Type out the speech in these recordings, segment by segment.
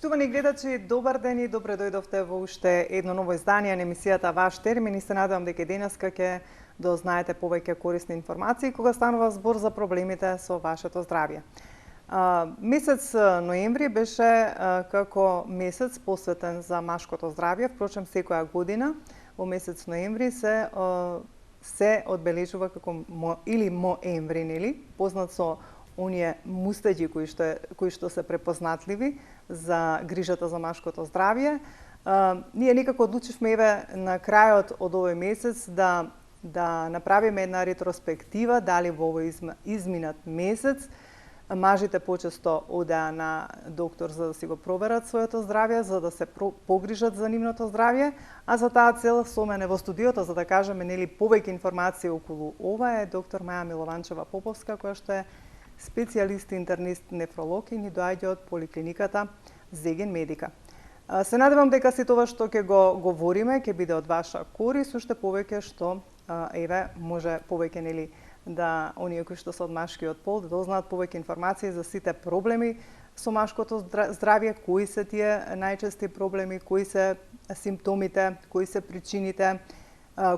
Почитувани гледачи, добар ден и добре дојдовте во уште едно ново издание на емисијата Ваш термин и се надевам дека денеска ќе дознаете повеќе корисни информации кога станува збор за проблемите со вашето здравје. Месец ноември беше како месец посветен за машкото здравје. Впрочем, секоја година во месец ноември се одбележува како моември, нели? Познат со оние мустаѓи кои што се препознатливи за грижата за машкото здравје. Ние некако одлучивме на крајот од овој месец да направиме една ретроспектива дали во овој изминат месец мажите почесто одеа на доктор за да си го проверат своето здравје, за да се погрижат за нивното здравје, а за таа цел со мене во студиото, за да кажеме нели повеќе информации околу ова е доктор Маја Милованчева Поповска, која што е специјалист интернист нефролог и ни доаѓа од поликлиниката Зеген Медика. Се надевам дека сето ова што ќе го говориме ќе биде од ваша корис, уште повеќе што може повеќе нели да оние кои што се од машкиот пол да дознаат повеќе информации за сите проблеми со машкото здравје, кои се тие најчести проблеми, кои се симптомите, кои се причините,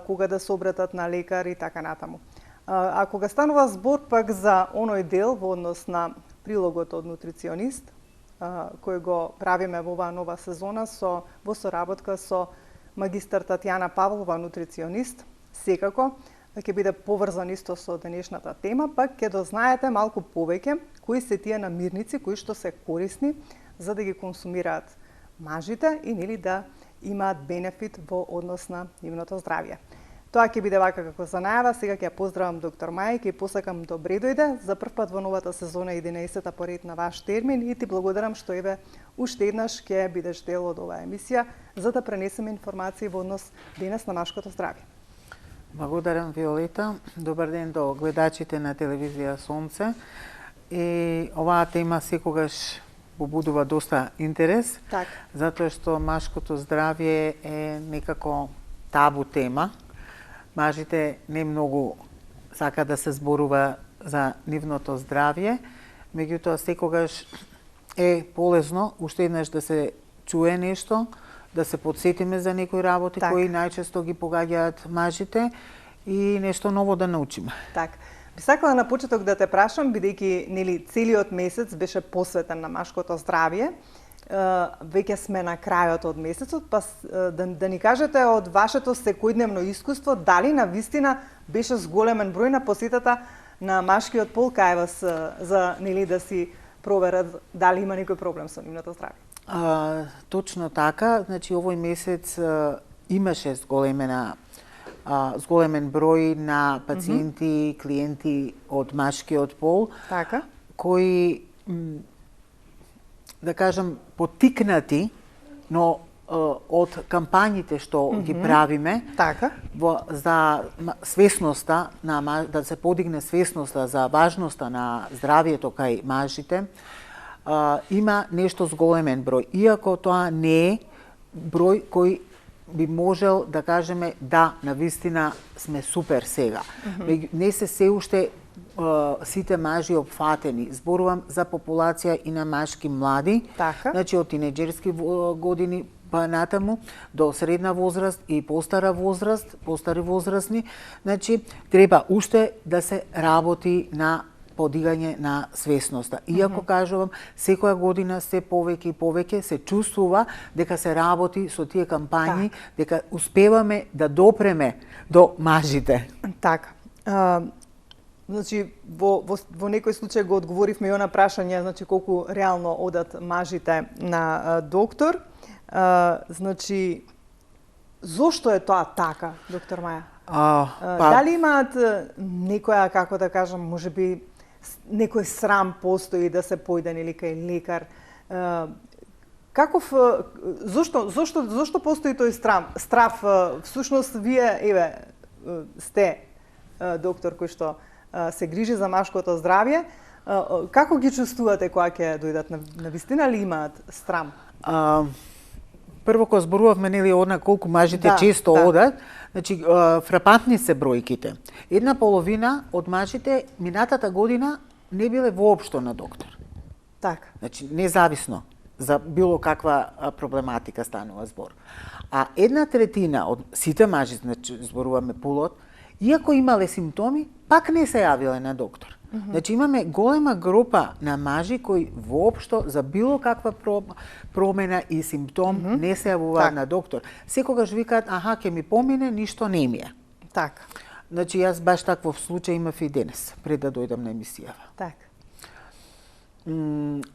кога да се обратат на лекар и така натаму. А кога станува збор пак за оној дел во однос на прилогот од нутриционист, кој го правиме во оваа нова сезона во соработка со магистар Татјана Павлова, нутриционист, секако ќе биде поврзан исто со денешната тема, пак ќе дознаете малку повеќе кои се тие намирници кои што се корисни за да ги консумираат мажите и нели да имаат бенефит во однос на нивното здравје. Тоа ќе биде вака како за најава. Сега ќе ја поздравам доктор Маја и ќе посакам добре дојде за прв пат во новата сезона 11-та поред на Ваш термин и ти благодарам што уште еднаш ќе бидеш дел од оваа емисија за да пренесеме информации во однос денес на машкото здравје. Благодарам, Виолета. Добар ден до гледачите на телевизија Сонце. И оваа тема секогаш побудува доста интерес, затоа што машкото здравје е некако табу тема. Мажите не многу сака да се зборува за нивното здравје, меѓутоа секогаш е полезно уште еднаш да се чуе нешто, да се подсетиме за некои работи кои најчесто ги погаѓаат мажите и нешто ново да научиме. Би сакала на почеток да те прашам, бидејќи нели целиот месец беше посветен на машкото здравје, веќе сме на крајот од месецот, па да ни кажете од вашето секојдневно искуство, дали на вистина беше зголемен број на посетата на машкиот пол кај вас за нели да си проверат дали има некој проблем со нивното здравје? Точно така, значи овој месец имаше зголемен број на пациенти, клиенти од машкиот пол, кои да кажам поттикнати, но од кампањите што ги правиме за свесноста да се подигне свесноста за важноста на здравјето кај мажите, има нешто зголемен број, иако тоа не е број кој би можел да кажеме да, навистина сме супер сега. Не се уште сите мажи опфатени. Зборувам за популација и на машки млади, значи од тинеџерски години па натаму до средна возраст и постара возраст, постари возрастни, значи треба уште да се работи на подигање на свесноста. Иако кажувам, секоја година се повеќе и повеќе се чувствува дека се работи со тие кампањи, дека успеваме да допреме до мажите. Значи, во некој случај го одговоривме и на прашање, значи колку реално одат мажите на доктор. Значи, зошто е тоа така, доктор Маја? Дали имаат некоја, како да кажам, можеби некој срам постои да се појде нели кај лекар? Зошто постои тој страф? Всушност, вие сте доктор кој што се грижи за машкото здравје. Како ги чувствувате кога ќе дојдат? На вистина ли имаат срам? Прво, кога зборувавме нели одна колку мажите често одат, значи фрапантни се бројките. Една половина од мажите минатата година не биле воопшто на доктор. Така. Значи независно за било каква проблематика станува збор. А 1/3 од сите мажи, значи зборуваме пулот, иако имале симптоми, пак не се јавиле на доктор. Значи имаме голема група на мажи кои воопшто за било каква промена и симптом не се јавуваат на доктор. Секогаш викаат, аха, ќе ми помине, ништо не ми е. Така. Значи јас баш таков случај имав и денес, пред да дојдам на емисијава. Така.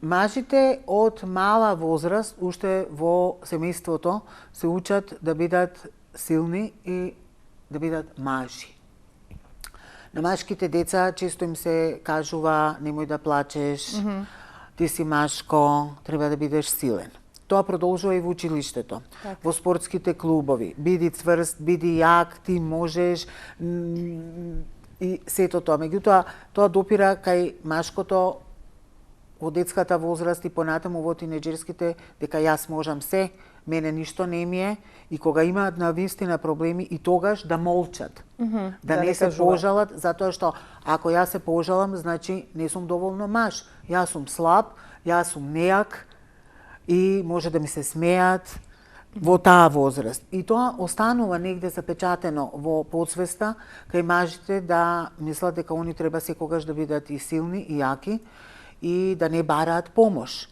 Мажите од мала возраст, уште во семејството, се учат да бидат силни и да бидат мажи. На машките деца често им се кажува немој да плачеш, ти си машко, треба да бидеш силен. Тоа продолжува и во училиштето, во спортските клубови. Биди цврст, биди јак, ти можеш и сето тоа. Меѓутоа, тоа допира кај машкото во детската возраст и понатаму во тинеџерските, дека јас можам се, мене ништо не ми е, и кога имаат навистина проблеми и тогаш да молчат, да не се пожалат, затоа што ако јас се пожалам, значи не сум доволно маж. Јас сум слаб, јас сум нејак и може да ми се смеат во таа возраст. И тоа останува негде запечатено во подсвеста кај мажите да мислат дека они треба секогаш да бидат и силни и јаки и да не бараат помош.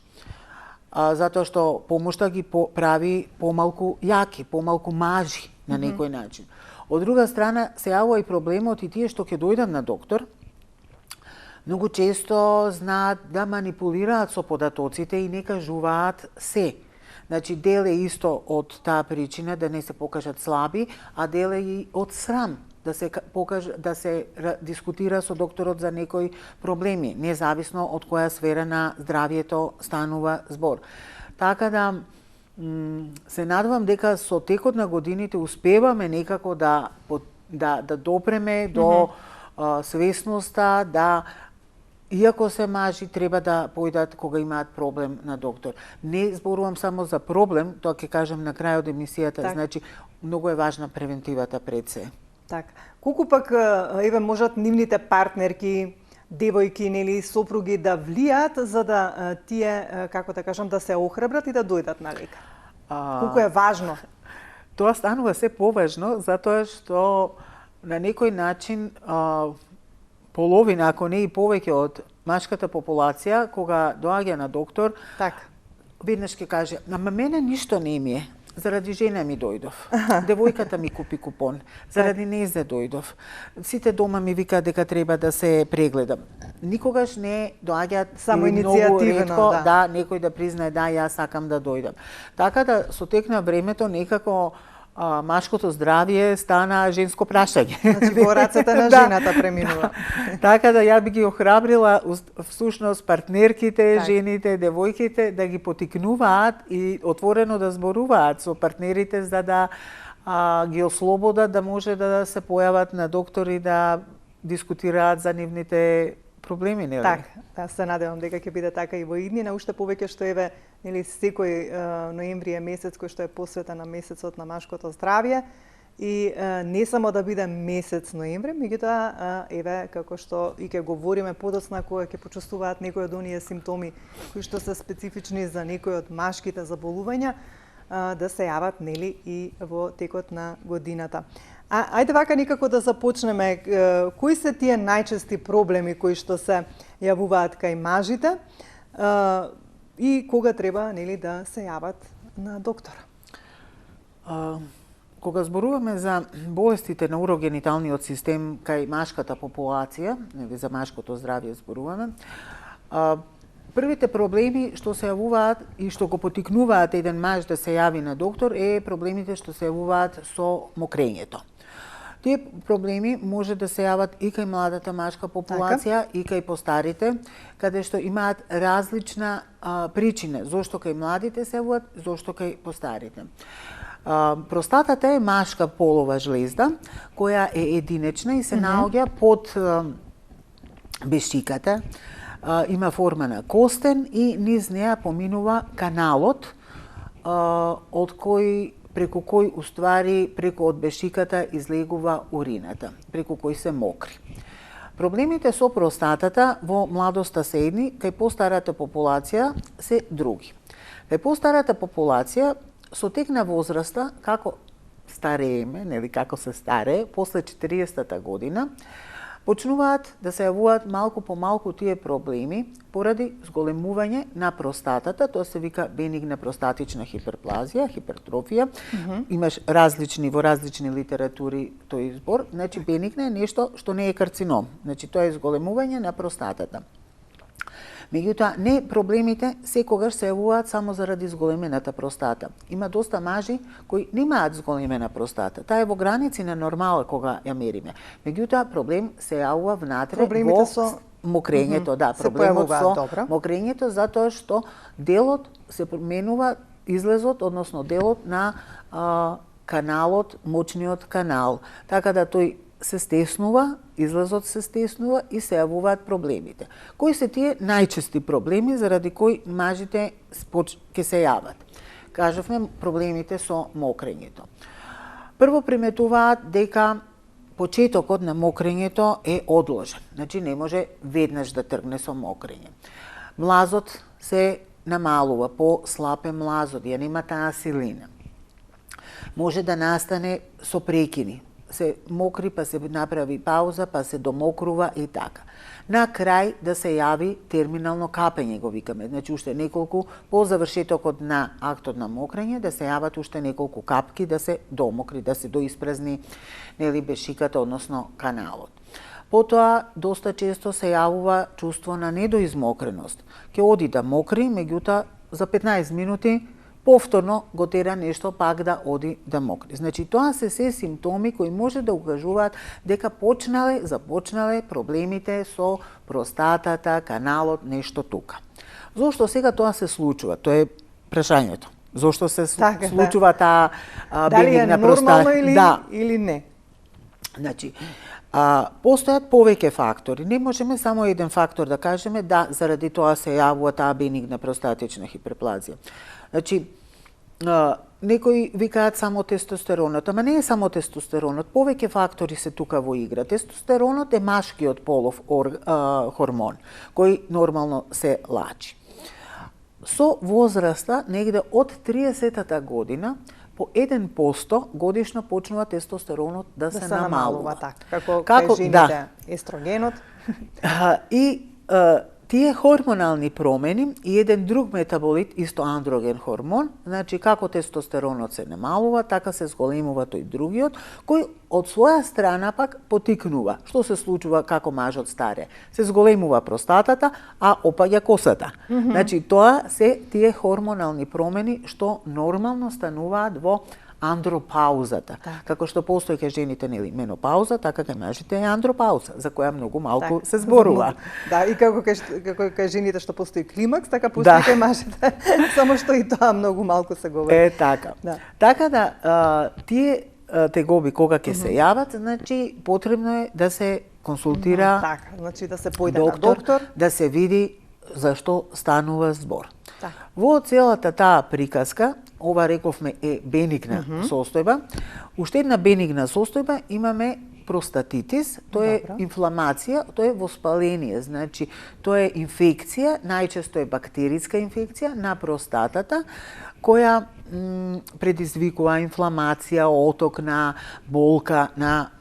Затоа што помошта ги прави помалку јаки, помалку мажи на некој начин. Од друга страна се јавува и проблемот и тие што ќе дојдат на доктор, многу често знаат да манипулираат со податоците и не кажуваат се. Значи, дел е исто од таа причина да не се покажат слаби, а дел е и од срам да се дискутира со докторот за некои проблеми, независно од која сфера на здравието станува збор. Така да се надевам дека со текот на годините успеваме некако да допреме до свесноста да иако се мажи, треба да појдат кога имаат проблем на доктор. Не зборувам само за проблем, тоа ќе кажам на крајот емисијата, значи многу е важна превентивата пред се. Така. Колку пак еве можат нивните партнерки, девојки, нели, сопруги да влијат за да тие, како да кажам, да се охрабрат и да дојдат на лекар? Колку е важно? Тоа станува се поважно затоа што на некој начин половина, ако не и повеќе од машката популација, кога доаѓа на доктор, веднаш ќе каже, ама мене ништо не ми е. Заради жена ми дојдов. Девојката ми купи купон. Заради незе дојдов. Сите дома ми викаат дека треба да се прегледам. Никогаш не доаѓаат само иницијативно, да, некој да признае да, јас сакам да дојдам. Така да со тек на времето некако машкото здравје стана женско прашање. Значи во рацете на жената преминува. Така да ја би ги охрабрила всушност партнерките, жените, девојките да ги потикнуваат и отворено да зборуваат со партнерите за да ги ослободат да може да се појават на доктори да дискутираат за нивните проблеми, нели? Така, да се надевам дека ќе биде така и во иднина, уште повеќе што еве, нели, секој ноември е месец кој што е посветен на месецот на машкото здравје и не само да биде месец ноември, меѓутоа еве како што и ќе говориме подоцна кога ќе почувствуваат некои од оние симптоми кои што се специфични за некои од машките заболувања, да се јават, нели, и во текот на годината. Ајде вака некако да започнеме. Кои се тие најчести проблеми кои што се јавуваат кај мажите и кога треба, нели, да се јават на доктора? Кога зборуваме за болестите на урогениталниот систем кај машката популација, нели, за машкото здравје зборуваме, првите проблеми што се јавуваат и што го потикнуваат еден маж да се јави на доктор е проблемите што се јавуваат со мокрењето. Тие проблеми може да се јават и кај младата машка популација и кај постарите, каде што имаат различна причина зошто кај младите се јавуваат, зошто кај постарите. Простатата е машка полова жлезда која е единечна и се наоѓа под бешиката. Има форма на костен и низ неа поминува каналот од кој преку кој уствари преку од бешиката излегува урината, преку кој се мокри. Проблемите со простатата во младоста се едни, кај постарата популација се други. Кај постарата популација, со тек на возраста, како старееме, нели како се старее, после 40-та година, почнуваат да се јавуваат малку по малку тие проблеми поради зголемување на простатата, тоа се вика бенигна простатична хиперплазија, хипертрофија. Имаш во различни литератури тој избор. Значи бенигна е нешто што не е карцином. Значи тоа е зголемување на простатата. Меѓутоа, не проблемите секогаш се јавуваат само заради зголемената простата. Има доста мажи кои немаат зголемена простата. Таа е во граници на нормала кога ја мериме. Меѓутоа, проблем се јавува внатре во мокрењето, проблемот со мокрењето, затоа што делот се променува, излезот, односно делот на каналот, мочниот канал. Така да тој се стеснува, излезот се стеснува и се јавуваат проблемите. Кои се тие најчести проблеми заради кои мажите ќе се јават? Кажавме проблемите со мокрењето. Прво приметуваат дека почетокот на мокрењето е одложен. Значи не може веднаш да тргне со мокрење. Млазот се намалува, по-слаб е млазот, ја нема таа силина. Може да настане со прекини. Се мокри, па се направи пауза, па се домокрува и така. На крај да се јави терминално капење, го викаме. Значи, уште неколку, по завршетокот на актот на мокрење, да се јават уште неколку капки, да се домокри, да се доиспразни бешиката, односно каналот. Потоа, доста често се јавува чувство на недоизмокреност. Ке оди да мокри, меѓутоа, за 15 минути, повторно го тера нешто пак да оди да мокри. Значи, тоа се симптоми кои може да укажуваат дека започнале проблемите со простатата, каналот, нешто тука. Зошто сега тоа се случува? Тоа е прашањето. Зошто се случува таа бенигна простата? Дали е нормално или не? Значи, постојат повеќе фактори. Не можеме само еден фактор да кажеме да заради тоа се јавува таа бенигна простатична хиперплазија. Значи, некои викаат само тестостеронот, ама не е само тестостеронот, повеќе фактори се тука во игра. Тестостеронот е машкиот полов хормон, кој нормално се лачи. Со возраста, негде од 30-та година, по 1% годишно почнува тестостеронот да се намалува. Така, како жените естрогенот. И тие хормонални промени и еден друг метаболит, исто андроген хормон, значи како тестостеронот се намалува, така се зголемува тој другиот, кој од своја страна пак потикнува. Што се случува како мажот старе? Се зголемува простатата, а опаѓа косата. Значи тоа се тие хормонални промени што нормално стануваат во андропаузата. Како што постои кај жените менопауза, така кај мажите е андропауза, за која многу малку се зборува. Да, и како кај жените што постои климакс, така постои кај мажите, само што и тоа многу малку се говори. Така. Така да, тие тегоби кога ќе се јават, значи потребно е да се консултира значи да се појде на доктор, да се види зашто станува збор. Во целата таа приказка, ова рековме е бенигна состојба. Уште една бенигна состојба имаме простатитис, тоа е инфламација, тоа е воспаление, значи тоа е инфекција, најчесто е бактериска инфекција на простатата, која предизвикува инфламација, оток на болка на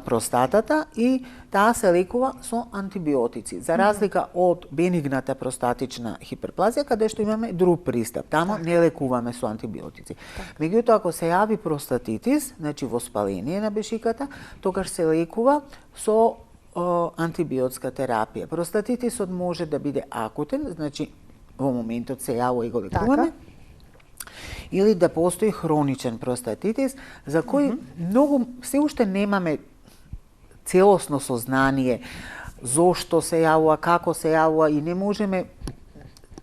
простатата и таа се лекува со антибиотици. За разлика од бенигната простатична хиперплазија, каде што имаме друг пристап. Тамо не лекуваме со антибиотици. Меѓутоа, ако се јави простатитис, значи воспаление на бешиката, тогаш се лекува со антибиотска терапија. Простатитисот може да биде акутен, значи во моментот се јавува и го лекуваме. Или да постои хроничен простатитис, за кој многу се уште немаме целосно сознание зошто се јавува, како се јавува и не можеме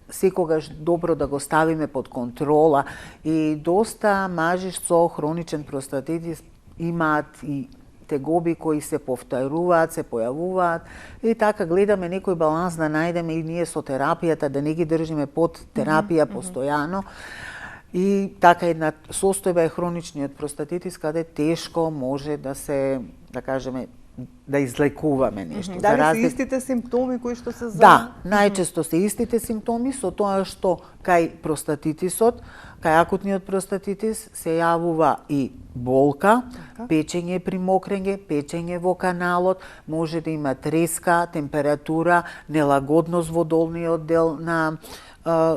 секогаш добро да го ставиме под контрола и доста мажи со хроничен простатитис имаат и тегоби кои се повторуваат, се појавуваат и така гледаме некој баланс да најдеме и ние со терапијата, да не ги држиме под терапија постојано. И така една состојба е хроничниот простатитис, каде тешко може да се, да кажеме, да излекуваме нешто. Дали се истите симптоми кои што се за... Да, најчесто се истите симптоми, со тоа што кај простатитисот, кај акутниот простатитис се јавува и болка, печење при мокрење, печење во каналот, може да има треска, температура, нелагодност во долниот дел на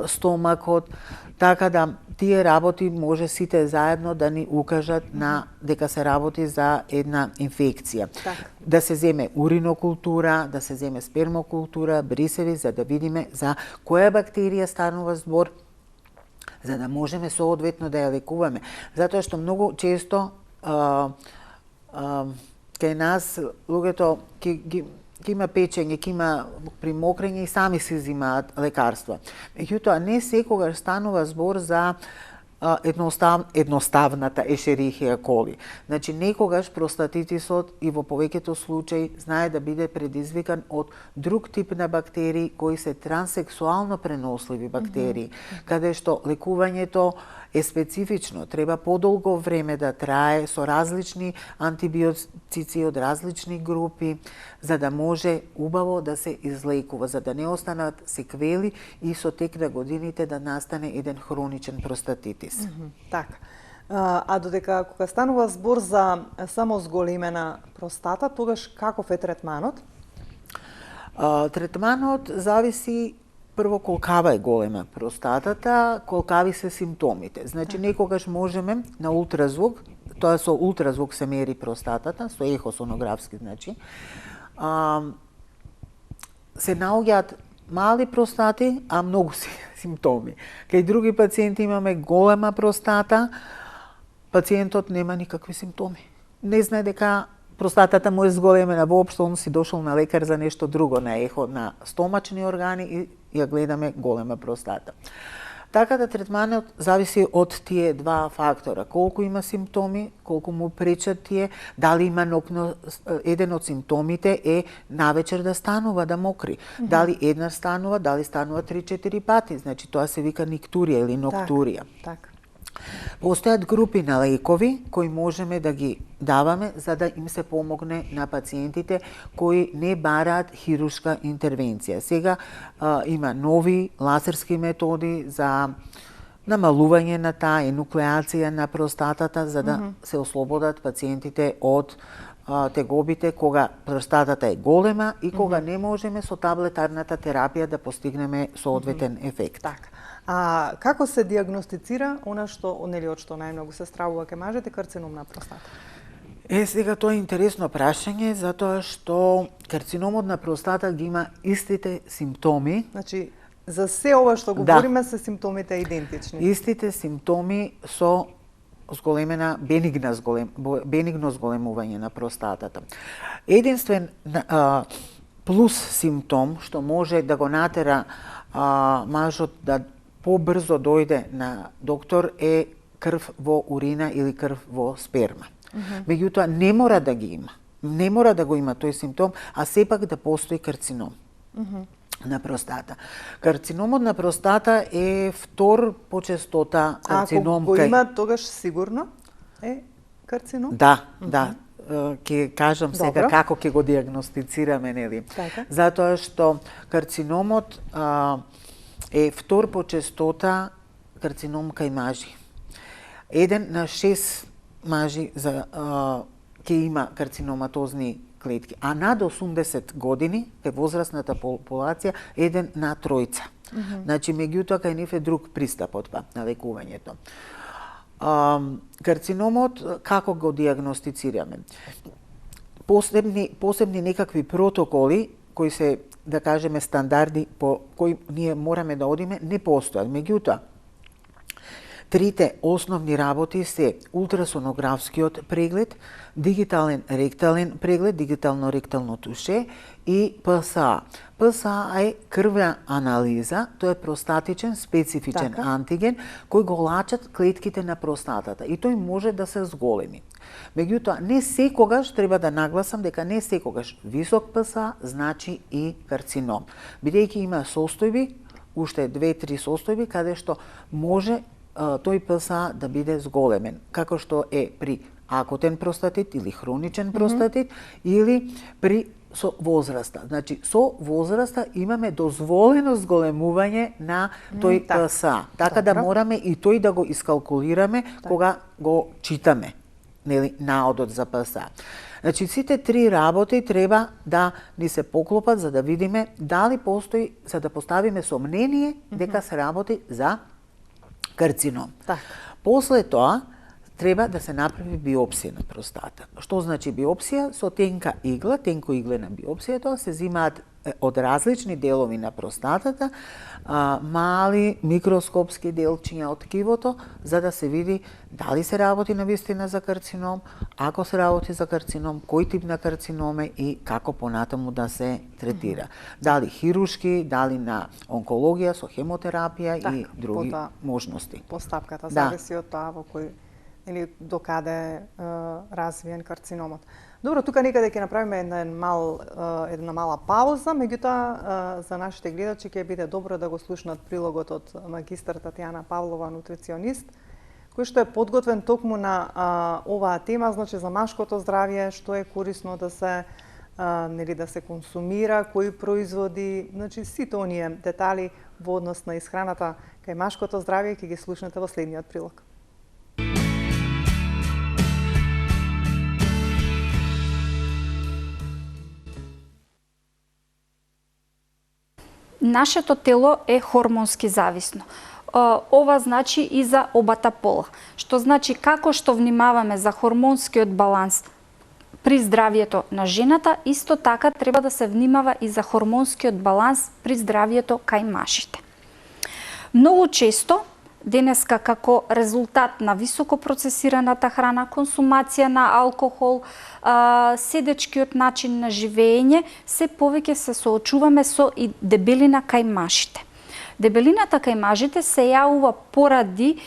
стомакот, така да тие работи може сите заедно да ни укажат на дека се работи за една инфекција. Да се земе уринокултура, да се земе спермокултура, брисеви, за да видиме за која бактерија станува збор, за да можеме соодветно да ја лекуваме. Затоа што многу често кај нас луѓето ќе има печење, ќе има при мокрење и сами се взимаат лекарства. Меѓутоа, не секогаш станува збор за едноставната ешерихија коли. Значи, некогаш простатитисот и во повеќето случаи знае да биде предизвикан од друг тип на бактерии кои се транссексуално преносливи бактерии, каде што лекувањето е специфично, треба подолго време да трае со различни антибиотици од различни групи, за да може убаво да се излекува, за да не останат секвели и со тек на годините да настане еден хроничен простатитис. Така. А додека кога станува збор за само зголемена простата, тогаш каков е третманот? Третманот зависи прво колкава е голема простатата, колкави се симптомите. Значи, некогаш можеме на ултразвук, тоа со ултразвук се мери простатата, со ехосонографски, значи, се наоѓаат мали простати, а многу симптоми. Кај други пациенти имаме голема простата, пациентот нема никакви симптоми. Не знае дека простатата му е зголемена воопшто, он си дошол на лекар за нешто друго, на ехо на стомачни органи и ја гледаме голема простата. Така да третманот зависи од тие два фактора. Колку има симптоми, колку му пречат тие, дали има нокно, еден од симптомите е навечер да станува, да мокри. Дали еднаш станува, дали станува 3-4 пати. Значи тоа се вика никтурија или ноктурија. Так. Постојат групи на лекови кои можеме да ги даваме за да им се помогне на пациентите кои не бараат хируршка интервенција. Сега има нови лазерски методи за намалување на таа енуклеација на простатата за да се ослободат пациентите од тегобите кога простатата е голема и кога не можеме со таблетарната терапија да постигнеме соодветен ефект. Така. А како се диагностицира она што нели од што најмногу се стравува кај мажите, карцином на простата? Сега тоа е интересно прашање, затоа што карциномот на простата ги има истите симптоми. Значи, за се ова што говориме се симптомите идентични. Истите симптоми со зголемена бенигно зголемување на простатата. Единствен плюс симптом што може да го натера мажот да побрзо дојде на доктор е крв во урина или крв во сперма. Меѓутоа не мора да ги има. Не мора да го има тој симптом, а сепак да постои карцином на простата. Карциномот на простата е втор по честота карцином. Ако го има, тогаш сигурно е карцином? Да. Ќе кажам сега како ќе го диагностицираме, нели? Затоа што карциномот е втор по честота карцином кај мажи. 1 на 6 мажи ќе има карциноматозни клетки, а над 80 години кај возрастната популација 1 на 3. Значи, меѓутоа кај нив е друг пристапот на лекувањето. Карциномот како го диагностицираме? Посебни некакви протоколи кои се, да кажеме, стандарди по кои ние мораме да одиме, не постојат. Меѓутоа, трите основни работи се ултрасонографскиот преглед, дигитален ректален преглед, дигитално ректално туше и ПСА. ПСА е крвна анализа, тоа е простатичен специфичен антиген кој го лачат клетките на простатата и тој може да се зголеми. Меѓутоа, не секогаш, треба да нагласам дека не секогаш висок ПСА значи и карцином. Бидејќи има состојби, уште 2-3 состојби, каде што може тој ПСА да биде зголемен, како што е при акутен простатит или хроничен простатит, или со возраста. Значи, со возраста имаме дозволено зголемување на тој ПСА. Така да мораме и тој да го искалкулираме кога го читаме, нели, наодот за ПСА. Значи, сите три работи треба да ни се поклопат за да видиме дали постои, за да поставиме сомнение дека се работи за карцином. После тоа, треба да се направи биопсија на простата. Што значи биопсија? Со тенка игла, тенко иглена биопсија, се земаат од различни делови на простатата, мали микроскопски делчиња од ткивото, за да се види дали се работи навистина за карцином, ако се работи за карцином, кој тип на карцином е и како понатаму да се третира. Дали хируршки, дали на онкологија со хемотерапија и други можности. Постапката зависи од тоа во кој или до каде развиен карциномот. Добро, тука некаде ќе направиме една мала пауза, меѓутоа за нашите гледачи ќе биде добро да го слушнат прилогот од магистар Татјана Павлова, нутриционист, кој што е подготвен токму на оваа тема, значи за машкото здравје, што е корисно да се нели да се консумира, кои производи, значи сите оние детали во однос на исхраната кај машкото здравје ќе ги слушнете во следниот прилог. Нашето тело е хормонски зависно. Ова значи и за обата пола. Што значи како што внимаваме за хормонскиот баланс при здравието на жената, исто така треба да се внимава и за хормонскиот баланс при здравието кај машите. Многу често денеска како резултат на високо процесираната храна, консумација на алкохол, седечкиот начин на живење, се повеќе се соочуваме со и дебелина кај машите. Дебелината кај мажите се јавува поради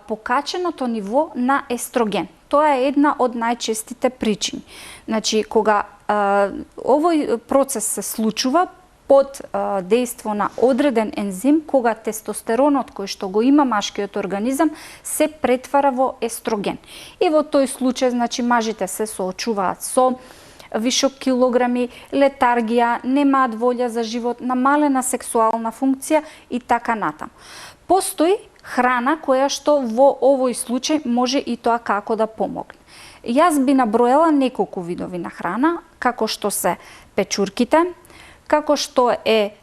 покаченото ниво на естроген. Тоа е една од најчестите причини. Значи, кога овој процес се случува под дејство на одреден ензим, кога тестостеронот кој што го има машкиот организам се претвара во естроген. И во тој случај, значи, мажите се соочуваат со вишок килограми, летаргија, немаат волја за живот, намалена сексуална функција и така натаму. Постои храна која што во овој случај може и тоа како да помогне. Јас би наброела неколку видови на храна, како што се печурките, како што е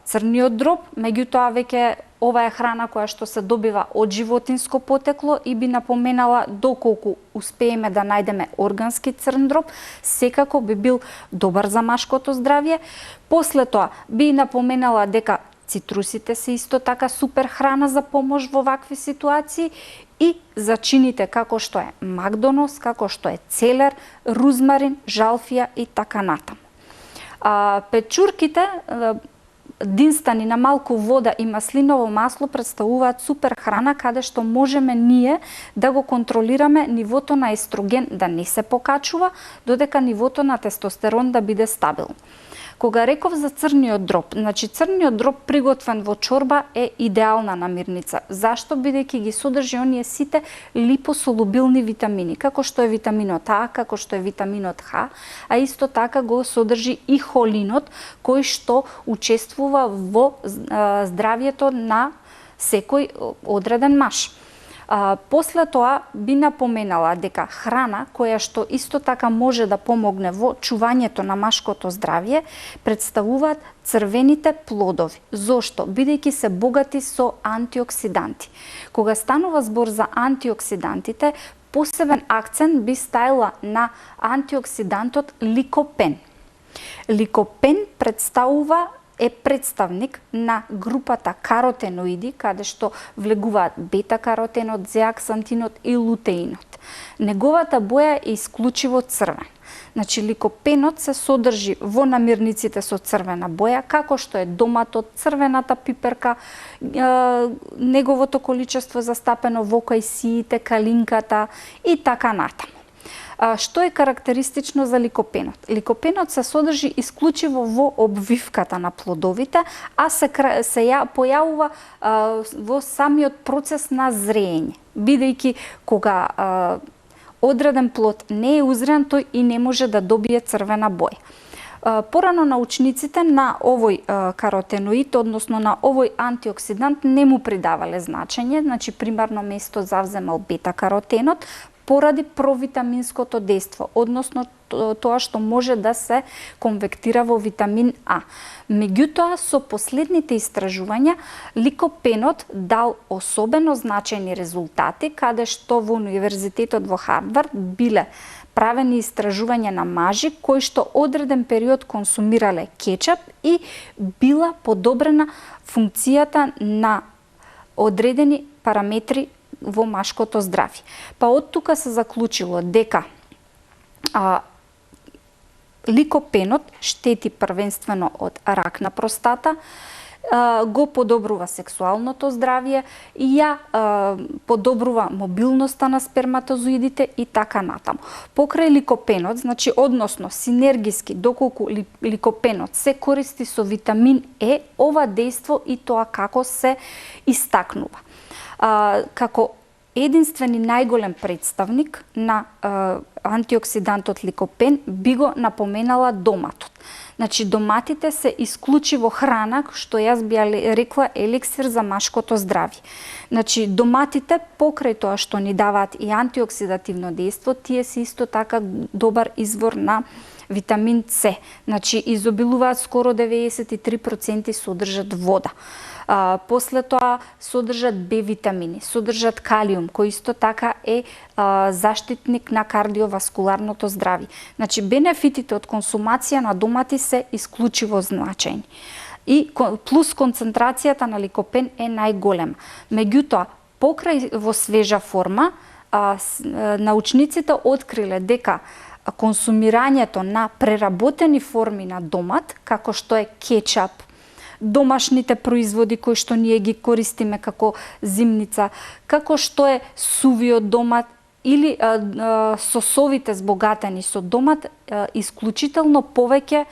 црниот дроб, меѓутоа веќе ова е храна која што се добива од животинско потекло и би напоменала доколку успееме да најдеме органски црн дроб, секако би бил добар за машкото здравје. После тоа би напоменала дека цитрусите се исто така супер храна за помош во вакви ситуации и зачините како што е макдонос, како што е целер, рузмарин, жалфија и така натаму. Печурките, динстани на малку вода и маслиново масло представуваат супер храна каде што можеме ние да го контролираме нивото на естроген да не се покачува, додека нивото на тестостерон да биде стабилно. Кога реков за црниот дроб, значи црниот дроб приготвен во чорба е идеална намирница. Зашто? Бидејќи ги содржи оние сите липосолубилни витамини, како што е витаминот А, како што е витаминот Х, а исто така го содржи и холинот, кој што учествува во здравјето на секој одреден маж. После тоа би напоменала дека храна која што исто така може да помогне во чувањето на машкото здравје представуваат црвените плодови. Зошто? Бидејќи се богати со антиоксиданти. Кога станува збор за антиоксидантите, посебен акцент би ставила на антиоксидантот ликопен. Ликопен е представник на групата каротеноиди, каде што влегуваат бета-каротенот, зеаксантинот и лутеинот. Неговата боја е исклучиво црвен. Значи, ликопенот се содржи во намирниците со црвена боја, како што е доматот, црвената пиперка, неговото количество застапено во кајсиите, калинката и така натаму. Што е карактеристично за ликопенот? Ликопенот се содржи исклучиво во обвивката на плодовите, а се појавува во самиот процес на зреење. Бидејќи кога одреден плод не е узрян, тој и не може да добие црвена боја. Порано научниците на овој каротеноид, односно на овој антиоксидант, не му придавале значење, значи примарно место завземал бета-каротенот, поради провитаминското дејство, односно тоа што може да се конвектира во витамин А. Меѓутоа, со последните истражувања, ликопенот дал особено значајни резултати, каде што во Универзитетот во Харвард биле правени истражувања на мажи кои што одреден период консумирале кетчап и била подобрена функцијата на одредени параметри во машкото здравје. Па од тука се заклучило дека ликопенот штети првенствено од рак на простата, го подобрува сексуалното здравје и ја подобрува мобилноста на сперматозоидите и така натаму. Покрај ликопенот, значи односно синергиски, доколку ликопенот се користи со витамин Е, ова дејство и тоа како се истакнува. Како единствен и најголем представник на антиоксидантот ликопен би го напоменала доматот. Значи, доматите се исклучиво храна, што јас би рекла еликсир за машкото здравје. Значи, доматите, покрај тоа што ни даваат и антиоксидативно дејство, тие се исто така добар извор на витамин С. Значи, изобилуваат скоро 93% содржат вода. После тоа содржат Б витамини, содржат калиум, кој исто така е заштитник на кардиоваскуларното здравје. Значи, бенефитите од консумација на домати се исклучиво значајни. И плюс концентрацијата на ликопен е најголема. Меѓутоа, покрај во свежа форма, научниците откриле дека консумирањето на преработени форми на домат, како што е кетчап, домашните производи кои што ние ги користиме како зимница, како што е сувиот домат или сосовите збогатени со домат, исклучително повеќе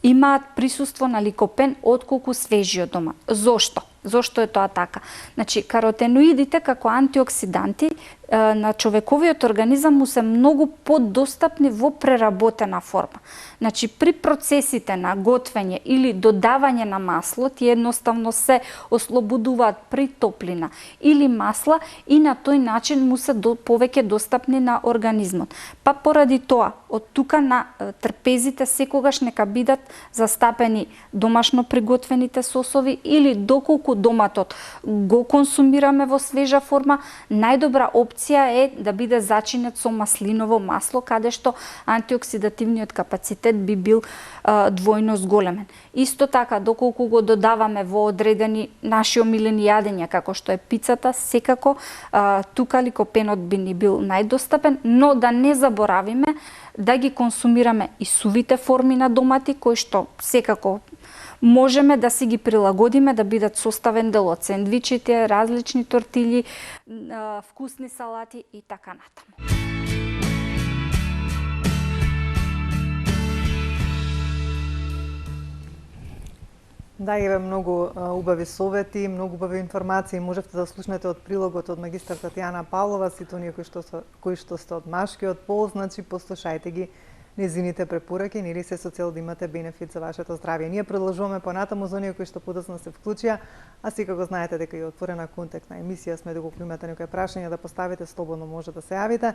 имаат присуство на ликопен отколку свежиот домат. Зошто? Зошто е тоа така? Значи, каротеноидите како антиоксиданти на човековиот организам му се многу подостапни во преработена форма. Значи, при процесите на готвење или додавање на масло, тие едноставно се ослободуваат при топлина или масла и на тој начин му се повеќе достапни на организмот. Па поради тоа, од тука на трпезите секогаш нека бидат застапени домашно приготвените сосови или доколку доматот го консумираме во свежа форма, најдобра опција е да биде зачинет со маслиново масло, каде што антиоксидативниот капацитет би бил двојно зголемен. Исто така, доколку го додаваме во одредени наши омилени јадења, како што е пицата, секако тука ликопенот би ни бил најдостапен, но да не заборавиме да ги консумираме и сувите форми на домати, кои што секако можеме да си ги прилагодиме да бидат составен дел од сендвичите, различни тортилји, вкусни салати и така натаму. Да, еве многу убави совети, многу убави информации. Можете да слушнете од прилогот од магистар Татјана Павлова, сите оние кои што сте од машкиот пол, значи послушајте ги незините препораки, нели се со цел да имате бенефит за вашето здравје. Ние продолжуваме понатаму за оние кои што подоцна се вклучија, а секако знаете дека е отворена контактна емисија сме, доколку имате некои прашања да поставите, слободно може да се јавите.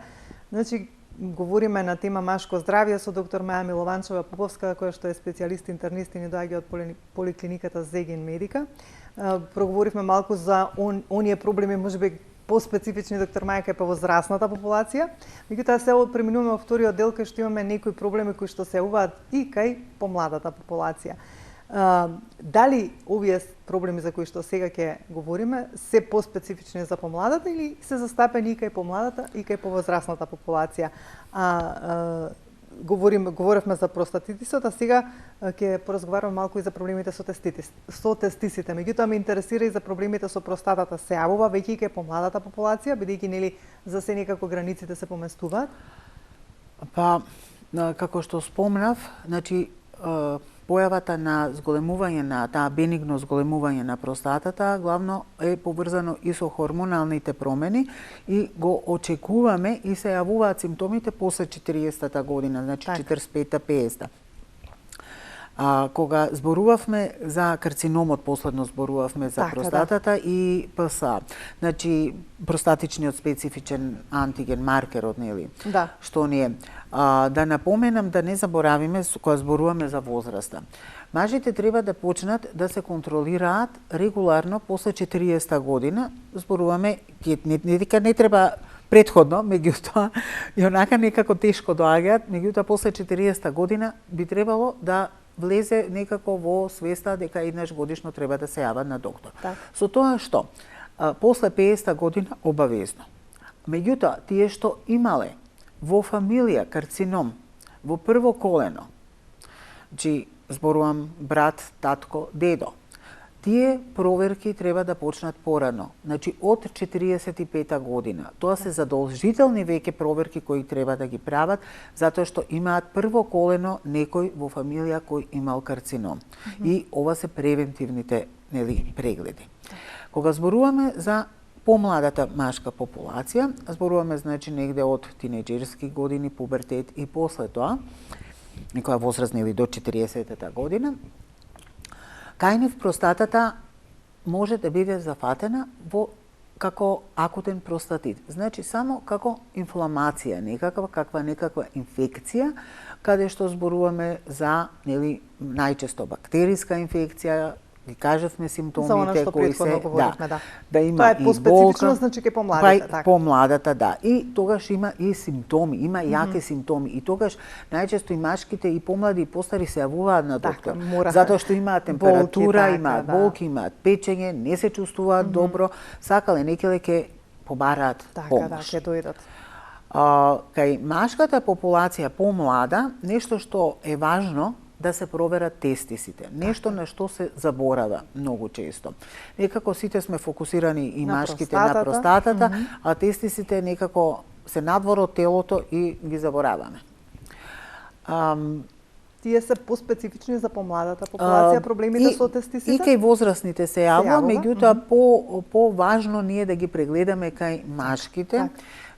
Значи, говориме на тема машко здравје со доктор Маја Милованчева Поповска, која што е специјалист интернист и ни доаѓа од поликлиниката Зегин Медика. Проговоривме малку за оние проблеми, можеби поспецифични, доктор Маја, кај повозрасната популација. Меѓутоа се преминуваме во вториот дел кај што имаме некои проблеми кои што се јавуваат и кај помладата популација. Дали овие проблеми за кои што сега ќе говориме се поспецифични за помладата или се застапени и кај помладата и кај повозрасната популација? Говоревме за простатитисот, а сега ќе поразговараме малку и за проблемите со тестисите. Меѓутоа ме интересира и за проблемите со простатата се јавува веќе и кај помладата популација, бидејќи нели за се некако границите се поместуваат? Па, како што спомнав, значи појавата на зголемување на таа бенигно зголемување на простатата главно е поврзано и со хормоналните промени и го очекуваме и се јавуваат симптомите после 40-та година, значи 45-та, 50-та. Кога зборувавме за карциномот, последно зборувавме за простатата и ПСА, значи простатичниот специфичен антиген, маркерот, нели? Да. Што ни е? Да напоменам да не заборавиме кога зборуваме за возраста. Мажите треба да почнат да се контролираат регуларно после 40-та година. Зборуваме, не треба предходно, меѓутоа, и онака некако тешко доаѓаат, меѓутоа после 40-та година би требало да влезе некако во свеста дека еднаш годишно треба да се јават на доктор. Со тоа што? После 50-та година обавезно. Меѓутоа, тие што имале во фамилија карцином во прво колено, значи зборувам брат, татко, дедо, тие проверки треба да почнат порано, значи од 45-та година. Тоа се задолжителни веќе проверки кои треба да ги прават, затоа што имаат прво колено некој во фамилија кој имал карцином. И ова се превентивните, нели, прегледи. Кога зборуваме за помладата машка популација, зборуваме значи негде од тинеџерски години, пубертет и после тоа, некоја возраст нели до 40-та година, кај нив простатата може да биде зафатена во како акутен простатит. Значи само како инфламација, некаква инфекција, каде што зборуваме за нели најчесто бактериска инфекција, ги кажавме симптомите кои се да има тоа е поспецифично, значи ке помладата, така. Помладата, да. И тогаш има и симптоми, има јаки симптоми и тогаш најчесто и машките и помлади и постари се јавуваат на доктор, затоа што имаат температура, имаат болки, имаат печење, не се чувствуваат добро, сакале некеле ке побараат помош. Ке дојдат. Кај машката популација помлада, нешто што е важно да се проверат тестисите. Нешто на што се заборава многу често. Некако сите сме фокусирани и машките на простатата, а тестисите некако се надвор од телото и ги забораваме. Тие се поспецифични за помладата популација, проблемите со тестисите? И кај возрастните се јавува, меѓутоа по-важно ние да ги прегледаме кај машките,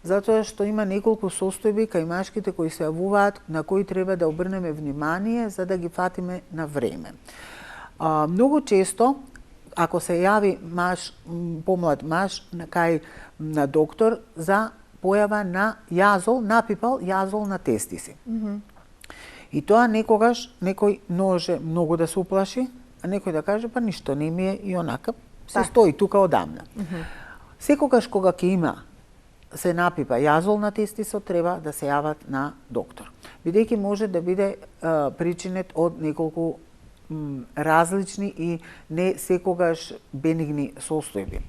затоа што има неколку состојби кај машките кои се јавуваат, на кои треба да обрнеме внимание за да ги фатиме на време. Многу често, ако се јави помлад маж кај на доктор за појава на јазол, напипал јазол на тестиси. И тоа некогаш некој може многу да се уплаши, а некој да каже па ништо не ми е и онака се стои тука одамна. Секогаш кога ќе има се напипа јазол на тестисот, треба да се јават на доктор. Бидејќи може да биде причинет од неколку различни и не секогаш бенигни состојби.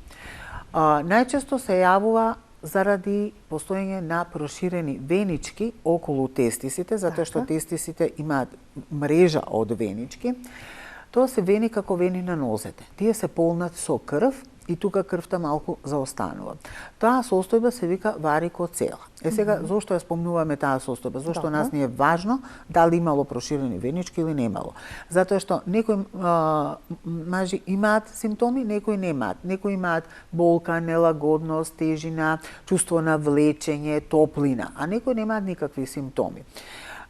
Најчесто се јавува заради постоење на проширени венички околу тестисите, затоа што тестисите имаат мрежа од венички. Тоа се вени како вени на нозете. Тие се полнат со крв и тука крвта малку заостанува. Таа состојба се вика варикоцела. Сега, зошто ја спомнуваме таа состојба? Зошто нас не е важно дали имало проширени венички или немало? Затоа што некои мажи имаат симптоми, некои немаат. Некои имаат болка, нелагодност, тежина, чувство на влечење, топлина, а некои немаат никакви симптоми.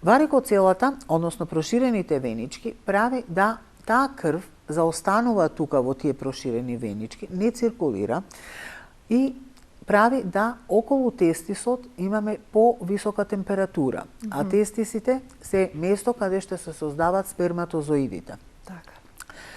Варикоцелата, односно проширените венички, прави да таа крв заостанува тука во тие проширени венички, не циркулира и прави да околу тестисот имаме по-висока температура, а тестисите се место каде што се создаваат сперматозоидите.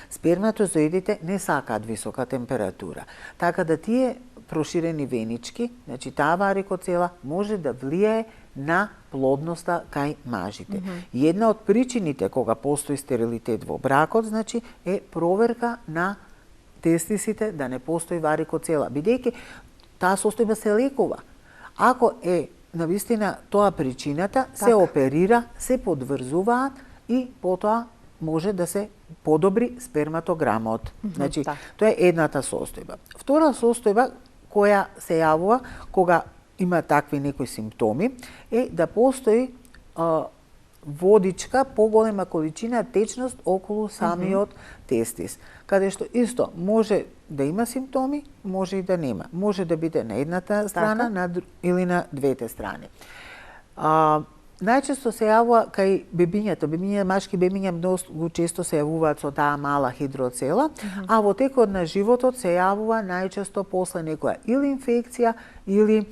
Сперматозоидите не сакаат висока температура, така да тие проширени венички, значи таа варикоцела може да влијае на плодноста кај мажите. И една од причините кога постои стерилитет во бракот, значи е проверка на тестисите да не постои варикоцела, бидејќи таа состојба се лекува. Ако е навистина тоа причината, се оперира, се подврзуваат и потоа може да се подобри сперматограмот. Значи, тоа е едната состојба. Втора состојба која се јавува кога има такви некои симптоми, е да постои водичка, поголема количина течност околу самиот тестис, каде што исто може да има симптоми, може и да нема. Може да биде на едната страна или на двете страни. Најчесто се јавува кај бебињата. Машки бебиња многу често се јавуваат со таа мала хидроцела, а во текот на животот се јавува најчесто после некоја или инфекција или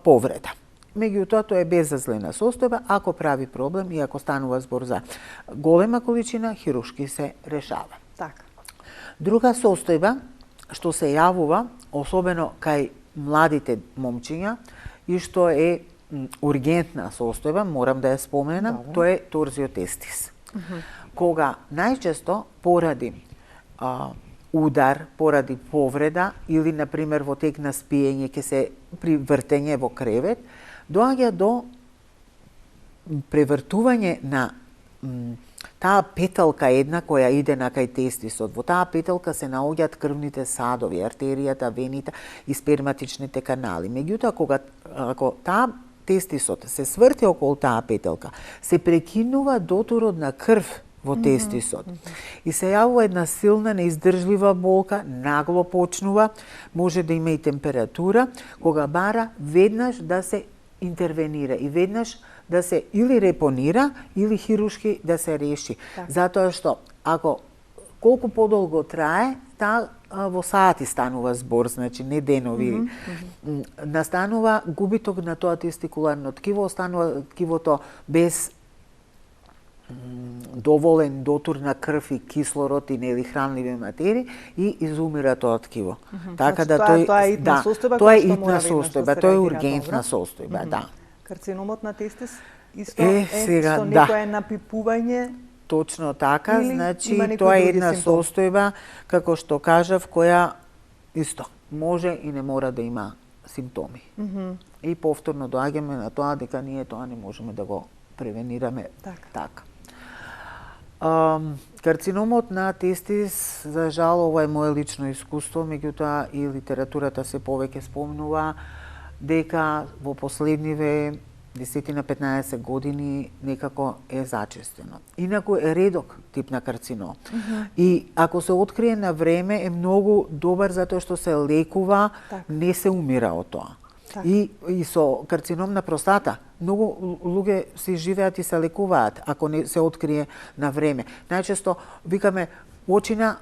повреда. Меѓутоа, тоа е безазлена состојба, ако прави проблем и ако станува збор за голема количина, хируршки се решава. Така. Друга состојба што се јавува, особено кај младите момчиња, и што е ургентна состојба, морам да ја споменам, тоа е торзиотестис. Кога најчесто поради удар, поради повреда или, например, во тек на спиење, ќе се при вртење во кревет, доаѓа до превртување на таа петалка една која иде на кај тестисот. Во таа петалка се наоѓаат крвните садови, артеријата, вените и сперматичните канали. Меѓутоа, ако таа тестисот се сврти околу таа петалка, се прекинува дотурот на крв во тестисот. И се јавува една силна, неиздржлива болка, нагло почнува, може да има и температура, кога бара веднаш да се интервенира и веднаш да се или репонира, или хируршки да се реши. Затоа што, ако колку подолго трае, таа во сати станува збор, значи не денови. Настанува губиток на тоа тестикуларно ткиво, останува ткивото без доволен дотур на крв и кислород и нели хранливи материи и изумира тоа ткиво. Така да тоа е итна состојба, тоа е итна состојба, тоа е ургентна состојба, да. Карциномот на тестис исто некое напипување. Точно така, значи тоа е една состојба, како што кажав, која исто може и не мора да има симптоми. И повторно доаѓаме на тоа дека ние тоа не можеме да го превенираме така. Карциномот на тестис, за жал, ова е мое лично искуство, меѓутоа и литературата се повеќе спомнува дека во последниве 10-15 години некако е зачестено. Инаку е редок тип на карцином. И ако се открие на време е многу добар затоа што се лекува, не се умира од тоа. И со карцином на простата, многу луѓе си живеат и се лекуваат ако не се открие на време. Најчесто викаме почина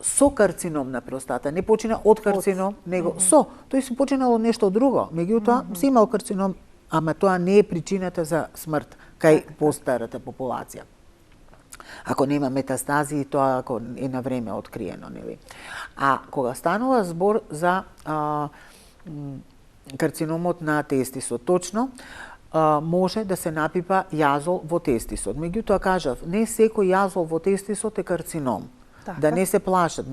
со карцином на простата, не почина од карцином, него со. Тој си починало нешто друго, меѓутоа си имал карцином, ама тоа не е причината за смрт кај постарата популација. Ако нема метастази, тоа ако е на време откриено, нели? А кога станува збор за карциномот на тестисот, точно, може да се напипа јазол во тестисот. Меѓутоа кажав, не секој јазол во тестисот е карцином. Да не се плашат,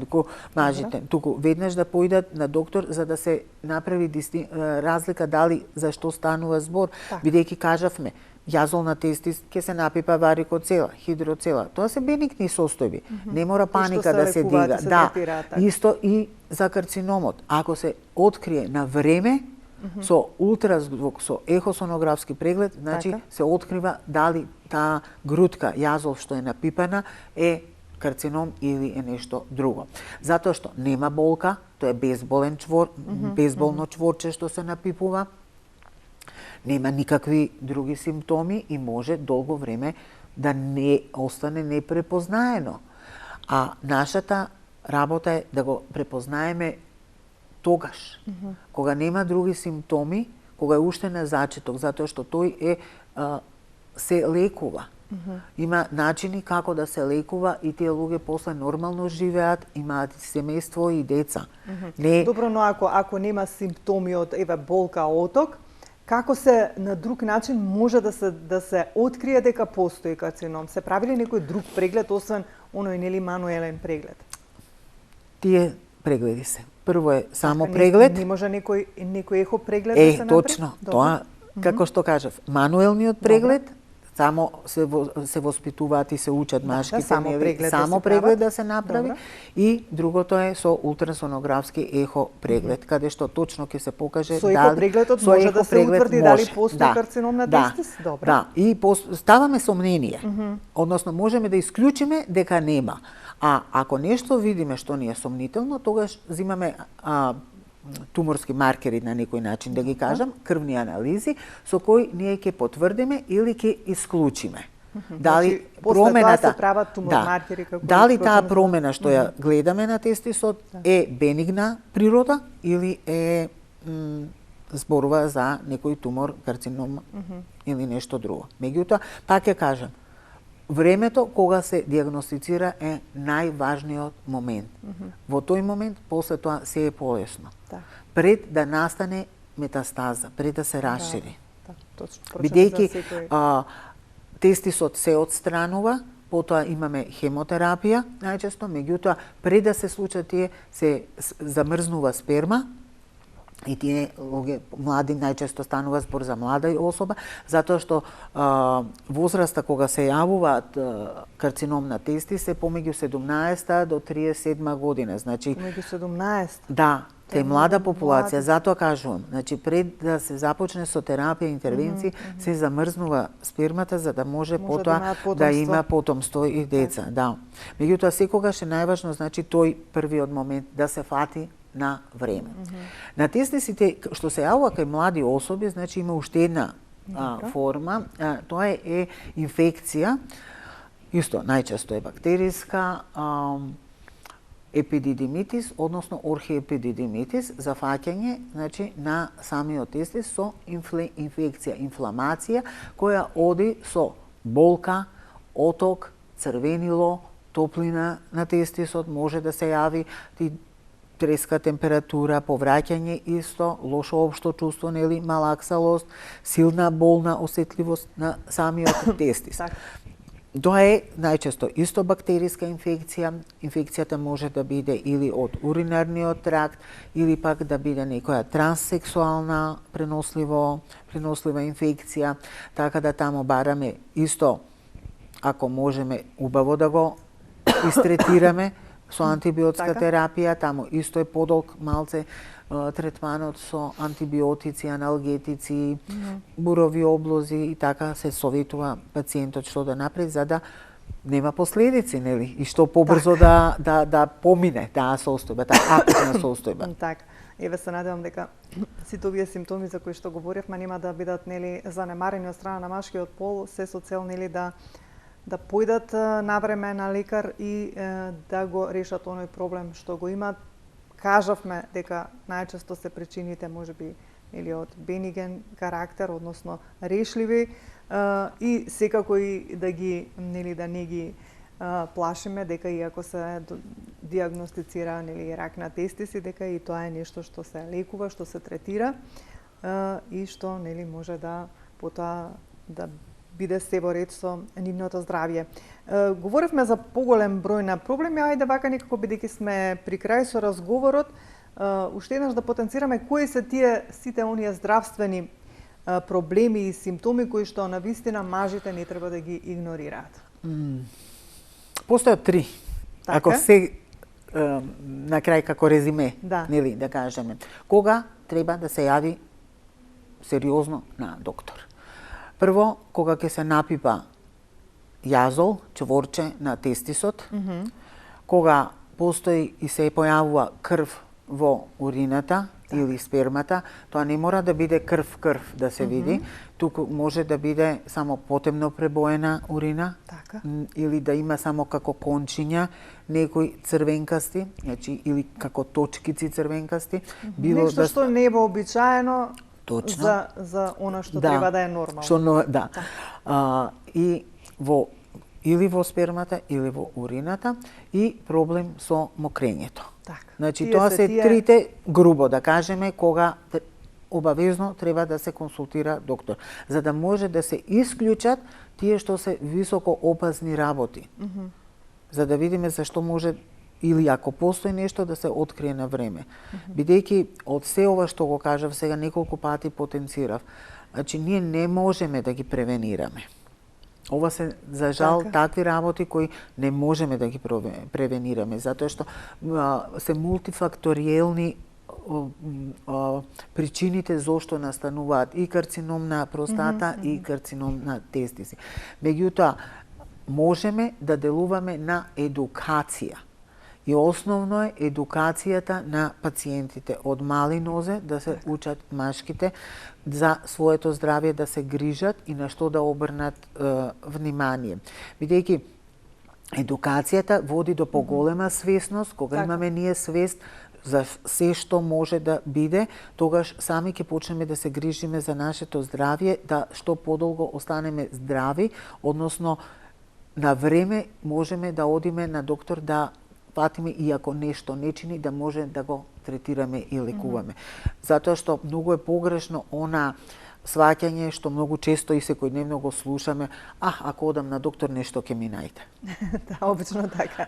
туку веднаш да поидат на доктор за да се направи разлика дали за што станува збор, бидејќи кажавме, јазол на тестис ќе се напипа варикоцела, хидроцела. Тоа се бенигни состојби. Не мора паника да се дига. Да, исто и за карциномот. Ако се открие на време, со ултразвук, со ехосонографски преглед, значи се открива дали таа грудка, јазол што е напипана, е карцином или е нешто друго. Затоа што нема болка, тоа е безболен чвор, безболно чворче што се напипува, нема никакви други симптоми и може долго време да не остане непрепознаено. А нашата работа е да го препознаеме тогаш, кога нема други симптоми, кога е уште на зачеток, затоа што тој се лекува. Има начини како да се лекува и тие луѓе после нормално живеат, имаат семејство и деца. Добро, но ако нема симптоми од болка, оток, како се на друг начин може да се открие дека постои карцином? Се прави ли некој друг преглед освен оној нели мануелен преглед? Тие прегледи се. Прво е само преглед. Не може некој ехо преглед да се направи? Точно. Тоа, како што кажав, мануелниот преглед само се воспитуваат и се учат машките, само преглед да се направи. И другото е со ултрасонографски ехо преглед, каде што точно ќе се покаже со ехо прегледот може да се утврди дали постои карцином на тестис. Добро. Да, и ставаме сомнение. Односно можеме да исклучиме дека нема. А ако нешто видиме што ни е сомнително, тогаш взимаме туморски маркери на некој начин, да ги кажам, крвни анализи, со кои ние ќе потврдиме или ќе исклучиме. Дали промената, дали таа промена што ја гледаме на тестисот е бенигна природа или е зборува за некој тумор, карцином или нешто друго. Меѓутоа, пак ќе кажам, времето кога се диагностицира е најважниот момент. Во тој момент, после тоа се е полесно. Пред да настане метастаза, пред да се расшири. Бидејќи тестисот се отстранува, потоа имаме хемотерапија, најчесто, меѓутоа, пред да се случат тие, се замрзнува сперма, и тие млади, најчесто станува збор за млада особа, затоа што возраста кога се јавуваат карцином на тестис е помеѓу 17 до 37 година. Значи, помеѓу 17? Да, те млада популација, затоа кажувам. Значи, пред да се започне со терапија, интервенции, се замрзнува спермата за да може потоа да има потомство и деца. Да. Меѓутоа, секогаш е најважно, значи, тој првиот момент да се фати на време. На тестисите што се јавува кај млади особи, значи има уште една форма, тоа е инфекција, исто најчесто е бактериска, епидидимитис, односно орхиепидидимитис, зафаќање, значи, на самиот тестис со инфекција, инфламација, која оди со болка, оток, црвенило, топлина на тестисот, може да се јави треска температура, повраќање исто, лошо општо чувство, нели, малаксалост, силна болна осетливост на самиот тестис. Тоа е најчесто исто бактериска инфекција. Инфекцијата може да биде или од уринарниот тракт, или пак да биде некоја транссексуална пренослива инфекција, така да таму бараме исто, ако можеме убаво да го истретираме, со антибиотска терапија, таму исто е подолг малце третманот со антибиотици, аналгетици, бурови облози и така се советува пациентот што да направи за да нема последици, нели? И што побрзо да помине таа состојба, таа акутна состојба. Така. Еве се надевам дека сите овие симптоми за кои што говоревме нема да бидат, нели, занемарени од страна на машкиот пол, се со цел, нели, да појдат навреме на лекар и да го решат оној проблем што го имаат. Кажавме дека најчесто се причините можеби или од бениген карактер, односно решливи, и секако и да ги, нели, да не ги плашиме дека иако се диагностицира, нели, рак на тестиси, дека и тоа е нешто што се лекува, што се третира и што, нели, може да потоа да биде се во ред со нивното здравје. Говоревме за поголем број на проблеми, ајде вака некако бидејќи сме при крај со разговорот, уште еднаш да потенцираме кои се тие сите оние здравствени проблеми и симптоми кои што на вистина мажите не треба да ги игнорираат. Постојат три. Така? Ако се на крај како резиме, нели, да кажеме. Кога треба да се јави сериозно на доктор? Прво, кога ќе се напипа јазол, чворче на тестисот, кога постои и се појавува крв во урината или спермата, тоа не мора да биде крв да се види, туку може да биде само потемно пребоена урина, или да има само како кончиња некои црвенкасти, значи или како точкици црвенкасти, било нешто што не е вообичаено. Точно. За она што треба да е нормално. И или во спермата, или во урината, и проблем со мокрењето. Значи, тоа се трите, грубо да кажеме, кога обавезно треба да се консултира доктор, за да може да се исклучат тие што се високо опасни работи. За да видиме зашто може или ако постои нешто да се открие на време. Бидејќи од се ова што го кажав сега неколку пати потенцирав, значи ние не можеме да ги превенираме. Ова се, за жал, такви работи кои не можеме да ги превенираме, затоа што се мултифакториелни причините зошто настануваат и карцином на простата и карцином на тестиси. Меѓутоа, можеме да делуваме на едукација. И основно е едукацијата на пациентите од мали нозе да се учат машките за своето здравје, да се грижат и на што да обрнат внимание. Бидејќи едукацијата води до поголема свесност, кога имаме ние свест за се што може да биде, тогаш сами ќе почнеме да се грижиме за нашето здравје, да што подолго останеме здрави, односно на време можеме да одиме на доктор да патиме и ако нешто не чини, да може да го третираме и лекуваме. Затоа што многу е погрешно она сваќање што многу често и секојдневно го слушаме, ако одам на доктор нешто ќе ми најде. Да, обично така.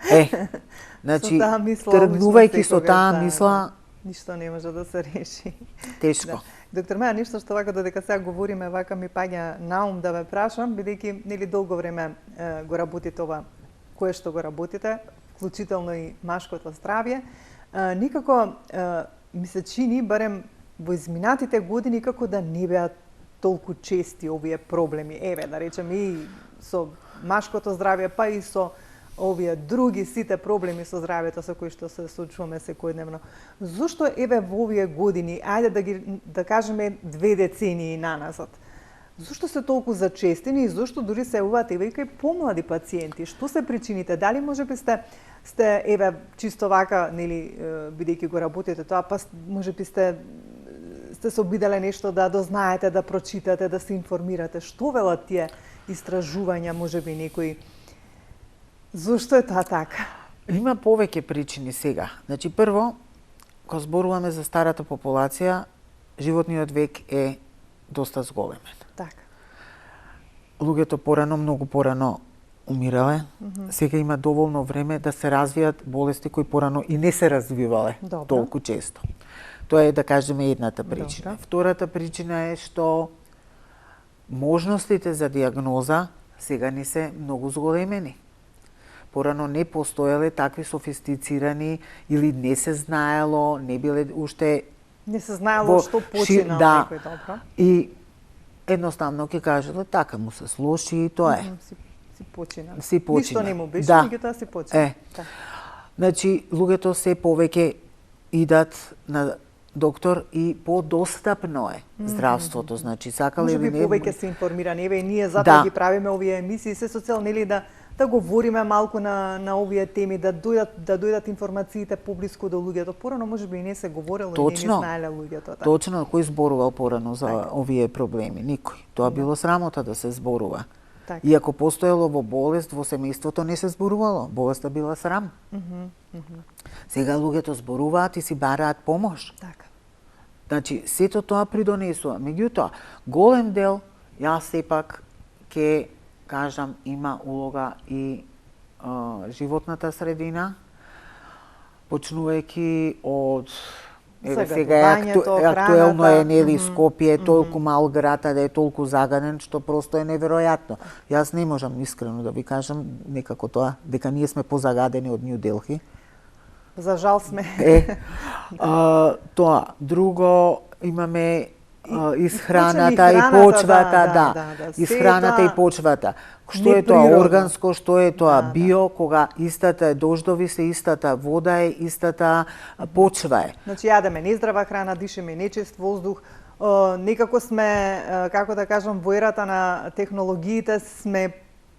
Значи, тргнувајќи со таа мисла, ништо не може да се реши. Тешко. Доктор Меа, ништо што вака додека сега говориме, вака ми паѓа на ум да ве прашам, бидејќи нели долго време го работите ова, кое што го работите, вклучително и машкото здравје, никако ми се чини, барем во изминатите години, како да не беа толку чести овие проблеми. Еве, да речем, и со машкото здравје, па и со овие други сите проблеми со здравјето со кои што се соочуваме секојдневно. Зошто еве во овие години, ајде да кажеме 2 децении наназад, зошто се толку зачестени и зошто дури се јавуваат еве и кај помлади пациенти? Што се причините? Дали можеби сте еве чисто вака, нели, бидејќи го работите тоа, па можеби сте се обиделе нешто да дознаете, да прочитате, да се информирате? Што велат тие истражувања, можеби некои? Зошто е тоа така? Има повеќе причини сега. Значи, прво, кога зборуваме за старата популација, животниот век е доста зголемен. Така. Луѓето порано, многу порано умирале. Сега има доволно време да се развијат болести кои порано и не се развивале толку често. Тоа е, да кажеме, едната причина. Добре. Втората причина е што можностите за диагноза сега не се многу зголемени. Порано не постоеле такви софистицирани или не се знаело, не биле уште... Не се знаело што починал некој, добро. И едноставно ќе кажеле, така му се слоши и тоа е. Си почина. Ништо не му беше, меѓутоа си почина. Значи, луѓето се повеќе идат на доктор и подостапно е здравството. Значи, сакале или не... Може би повеќе се информирани. Еве, ние затоа ги правиме овие емисии, се со цел, нели, да говориме малку на овие теми, да дојдат информациите поблиску до луѓето. Порано можеби и не се говорело и не знаеле луѓето. Точно, кој зборувал порано за овие проблеми? Никој. Тоа било срамота да се зборува. Иако постоело во болест, во семејството не се зборувало. Болеста била срам. Сега луѓето зборуваат и си бараат помош. Така. Значи, сето тоа придонесува. Меѓутоа, голем дел, јас сепак ќе кажам, има улога и животната средина, почнувајќи од сега е актуелно е, нели, Скопје, толку мал град, да е толку загаден, што просто е неверојатно. Јас не можам искрено да ви кажам некако тоа, дека ние сме позагадени од Нью Делхи. За жал сме. Тоа. Друго, имаме исхраната и почвата, исхраната и почвата. Што е тоа органско, што е тоа био, кога истата дождови се, истата вода е, истата почва е. Значи, јадеме нездрава храна, дишеме нечист воздух, некако сме, како да кажам, во ерата на технологиите сме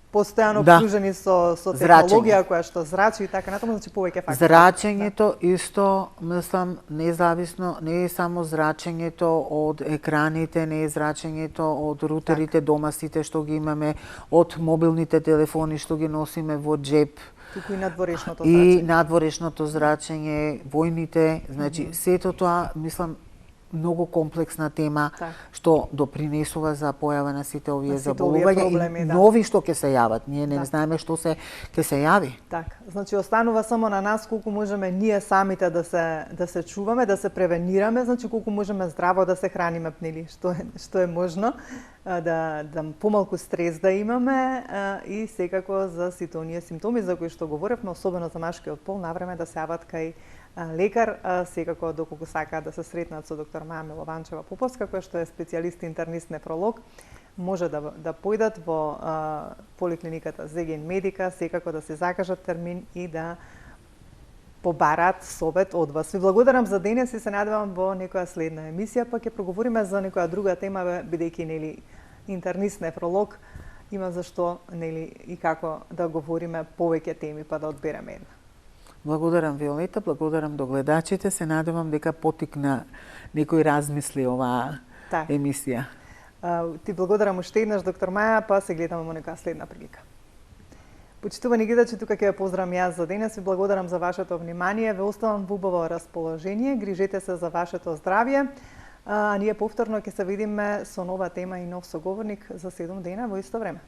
постојано обкружени со технологија која што зрачи и така натаму, значи повеќе фактори. Зрачењето исто, мислам, независно, не е само зрачењето од екраните, не е зрачењето од рутерите домасите што ги имаме, од мобилните телефони што ги носиме во джеп. Туку и надворешното зрачење. И надворешното зрачење, војните, значи сето тоа, мислам, многу комплексна тема, так, што допринесува за појава на сите овие сите заболувања проблеми, и да. нови што ќе се јават. Ние не знаеме што ќе се јави. Так, значи останува само на нас колку можеме ние самите да се чуваме, да се превенираме, значи колку можеме здраво да се храниме, нели, што е можно, да помалку стрес да имаме и секако за сите оние симптоми за кои што говоревме, особено за машкиот пол, навреме да се јават кај лекар, секако доколку сакаат да се сретнат со доктор Маја Милованчева Поповска, која што е специјалист интернист нефролог, може да појдат во поликлиниката Зеген Медика, секако да се закажат термин и да побараат совет од вас. Ви благодарам за денес и се надевам во некоја следна емисија, па ќе проговориме за некоја друга тема, бидејќи нели интернист нефролог има зашто нели и како да говориме повеќе теми, па да одбереме една. Благодарам, Виолета, благодарам до гледачите. Се надевам дека потикна некој размисли оваа емисија. Ти благодарам уште еднаш, доктор Маја, па се гледаме во некоја следна прилика. Почитувани гледачи, тука ќе ја поздравам јас за денес. Ви благодарам за вашето внимание. Ве оставам во убаво расположение. Грижете се за вашето здравје. Ние повторно ќе се видиме со нова тема и нов соговорник за 7 дена во исто време.